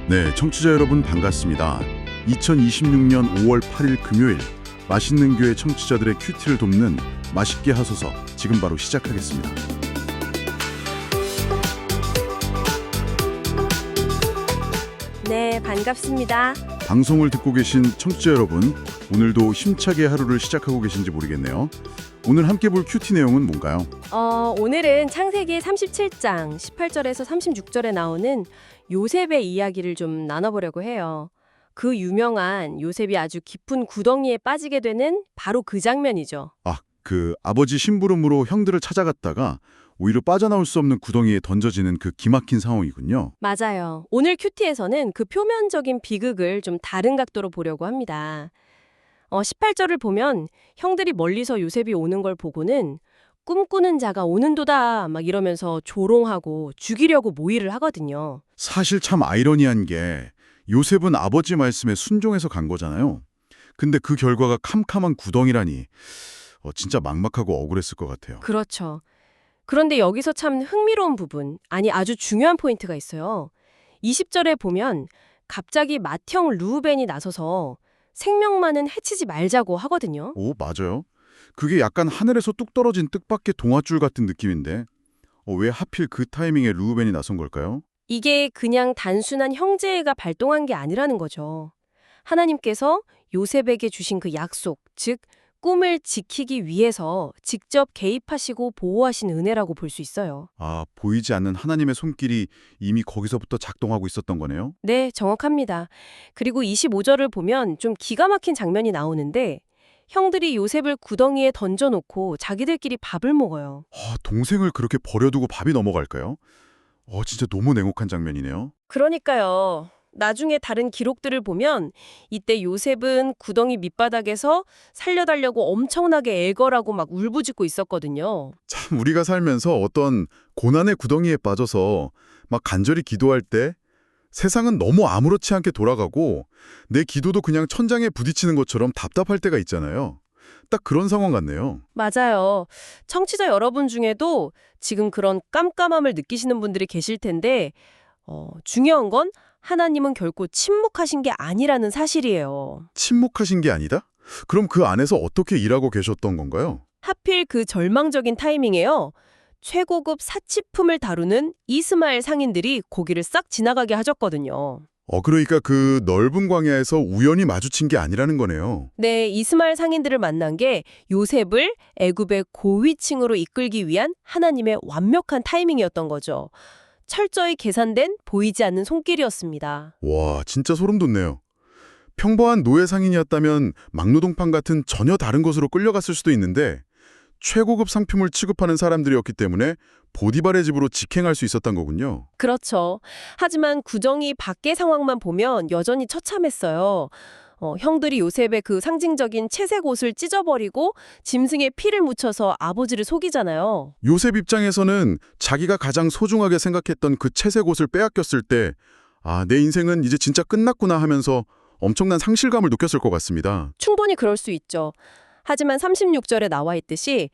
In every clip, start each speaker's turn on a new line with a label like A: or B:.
A: 네, 청취자 여러분 반갑습니다. 2026년 5월 8일 금요일 맛있는 교회 청취자들의 큐티를 돕는 맛있게 하소서 지금 바로 시작하겠습니다.
B: 네, 반갑습니다.
A: 방송을 듣고 계신 청취자 여러분, 오늘도 힘차게 하루를 시작하고 계신지 모르겠네요. 오늘 함께 볼 큐티 내용은 뭔가요?
B: 오늘은 창세기 37장 18절에서 36절에 나오는 요셉의 이야기를 좀 나눠보려고 해요. 그 유명한 요셉이 아주 깊은 구덩이에 빠지게 되는 바로 그 장면이죠.
A: 아버지 심부름으로 형들을 찾아갔다가 오히려 빠져나올 수 없는 구덩이에 던져지는 그 기막힌 상황이군요.
B: 맞아요. 오늘 큐티에서는 그 표면적인 비극을 좀 다른 각도로 보려고 합니다. 18절을 보면 형들이 멀리서 요셉이 오는 걸 보고는 꿈꾸는 자가 오는도다 막 이러면서 조롱하고 죽이려고 모의를 하거든요.
A: 사실 참 아이러니한 게 요셉은 아버지 말씀에 순종해서 간 거잖아요. 근데 그 결과가 캄캄한 구덩이라니 진짜 막막하고 억울했을 것 같아요.
B: 그렇죠. 그런데 여기서 참 흥미로운 부분, 아니 아주 중요한 포인트가 있어요. 20절에 보면 갑자기 맏형 르우벤이 나서서 생명만은 해치지 말자고 하거든요.
A: 오, 맞아요. 그게 약간 하늘에서 뚝 떨어진 뜻밖의 동화줄 같은 느낌인데 왜 하필 그 타이밍에 르우벤이 나선 걸까요?
B: 이게 그냥 단순한 형제애가 발동한 게 아니라는 거죠. 하나님께서 요셉에게 주신 그 약속, 즉 꿈을 지키기 위해서 직접 개입하시고 보호하신 은혜라고 볼 수 있어요.
A: 보이지 않는 하나님의 손길이 이미 거기서부터 작동하고 있었던 거네요?
B: 네, 정확합니다. 그리고 25절을 보면 좀 기가 막힌 장면이 나오는데 형들이 요셉을 구덩이에 던져놓고 자기들끼리 밥을 먹어요.
A: 동생을 그렇게 버려두고 밥이 넘어갈까요? 진짜 너무 냉혹한 장면이네요.
B: 그러니까요. 나중에 다른 기록들을 보면 이때 요셉은 구덩이 밑바닥에서 살려달라고 엄청나게 애걸하고 막 울부짖고 있었거든요.
A: 참 우리가 살면서 어떤 고난의 구덩이에 빠져서 막 간절히 기도할 때 세상은 너무 아무렇지 않게 돌아가고 내 기도도 그냥 천장에 부딪히는 것처럼 답답할 때가 있잖아요. 딱 그런 상황 같네요.
B: 맞아요. 청취자 여러분 중에도 지금 그런 깜깜함을 느끼시는 분들이 계실 텐데 중요한 건 하나님은 결코 침묵하신 게 아니라는 사실이에요.
A: 침묵하신 게 아니다? 그럼 그 안에서 어떻게 일하고 계셨던 건가요?
B: 하필 그 절망적인 타이밍에요. 최고급 사치품을 다루는 이스마엘 상인들이 고기를 싹 지나가게 하셨거든요.
A: 그러니까 그 넓은 광야에서 우연히 마주친 게 아니라는 거네요.
B: 네, 이스마엘 상인들을 만난 게 요셉을 애굽의 고위층으로 이끌기 위한 하나님의 완벽한 타이밍이었던 거죠. 철저히 계산된 보이지 않는 손길이었습니다.
A: 와, 진짜 소름 돋네요. 평범한 노예 상인이었다면 막노동판 같은 전혀 다른 곳으로 끌려갔을 수도 있는데 최고급 상품을 취급하는 사람들이었기 때문에 보디발의 집으로 직행할 수 있었던 거군요.
B: 그렇죠. 하지만 구덩이 밖의 상황만 보면 여전히 처참했어요. 형들이 요셉의 그 상징적인 채색 옷을 찢어버리고 짐승에 피를 묻혀서 아버지를 속이잖아요.
A: 요셉 입장에서는 자기가 가장 소중하게 생각했던 그 채색 옷을 빼앗겼을 때 내 인생은 이제 진짜 끝났구나 하면서 엄청난 상실감을 느꼈을 것 같습니다.
B: 충분히 그럴 수 있죠. 하지만 36절에 나와 있듯이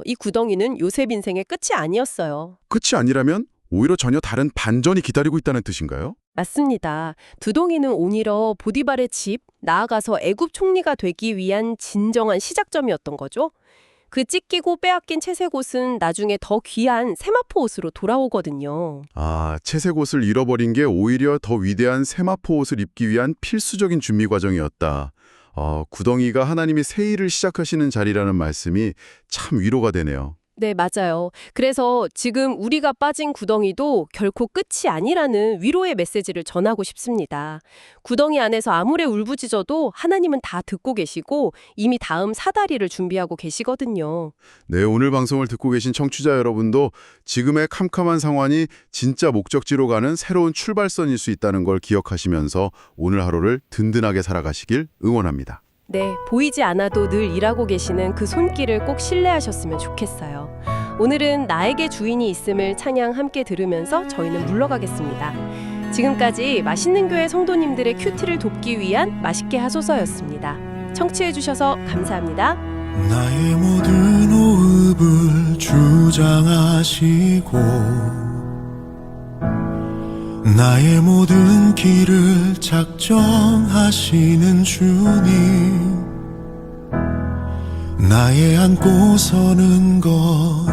B: 이 구덩이는 요셉 인생의 끝이 아니었어요.
A: 끝이 아니라면 오히려 전혀 다른 반전이 기다리고 있다는 뜻인가요?
B: 맞습니다. 두동이는 오히려 보디발의 집, 나아가서 애굽 총리가 되기 위한 진정한 시작점이었던 거죠. 그 찢기고 빼앗긴 채색 옷은 나중에 더 귀한 세마포 옷으로 돌아오거든요.
A: 채색 옷을 잃어버린 게 오히려 더 위대한 세마포 옷을 입기 위한 필수적인 준비 과정이었다. 구덩이가 하나님이 새 일을 시작하시는 자리라는 말씀이 참 위로가 되네요.
B: 네, 맞아요. 그래서 지금 우리가 빠진 구덩이도 결코 끝이 아니라는 위로의 메시지를 전하고 싶습니다. 구덩이 안에서 아무리 울부짖어도 하나님은 다 듣고 계시고 이미 다음 사다리를 준비하고 계시거든요.
A: 네, 오늘 방송을 듣고 계신 청취자 여러분도 지금의 캄캄한 상황이 진짜 목적지로 가는 새로운 출발선일 수 있다는 걸 기억하시면서 오늘 하루를 든든하게 살아가시길 응원합니다.
B: 네, 보이지 않아도 늘 일하고 계시는 그 손길을 꼭 신뢰하셨으면 좋겠어요. 오늘은 나에게 주인이 있음을 찬양 함께 들으면서 저희는 물러가겠습니다. 지금까지 맛있는 교회 성도님들의 큐티를 돕기 위한 맛있게 하소서였습니다. 청취해주셔서 감사합니다.
C: 나의 모든 호흡을 주장하시고 나의 모든 길을 작정하시는 주님, 나의 안고 서는 것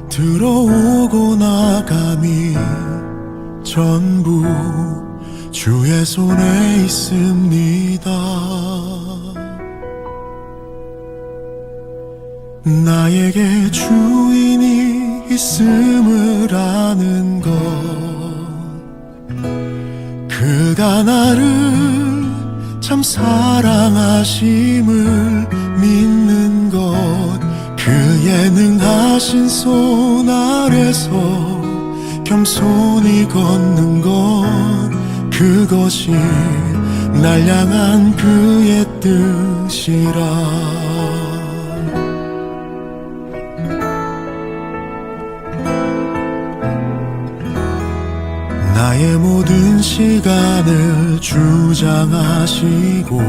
C: 들어오고 나감이 전부 주의 손에 있습니다. 나에게 주인이 있음을 아는 것, 그가 나를 참 사랑하심을 믿는 것, 그의 능하신 손 아래서 겸손히 걷는 것, 그것이 날 향한 그의 뜻이라. 나의 모든 시간을 주장하시고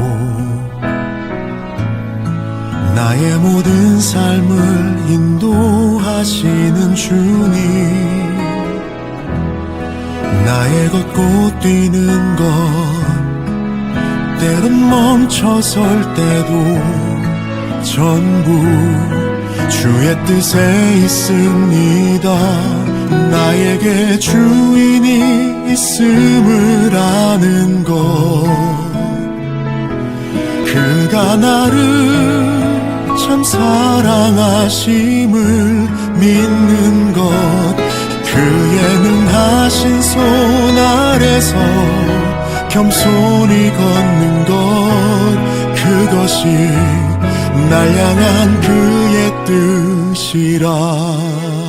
C: 나의 모든 삶을 인도하시는 주님, 나의 걷고 뛰는 것 때론 멈춰설 때도 전부 주의 뜻에 있습니다. 나에게 주인이 있음을 아는 것, 그가 나를 참 사랑하심을 믿는 것, 그의 능하신 손 아래서 겸손히 걷는 것, 그것이 날 향한 그의 뜻이라.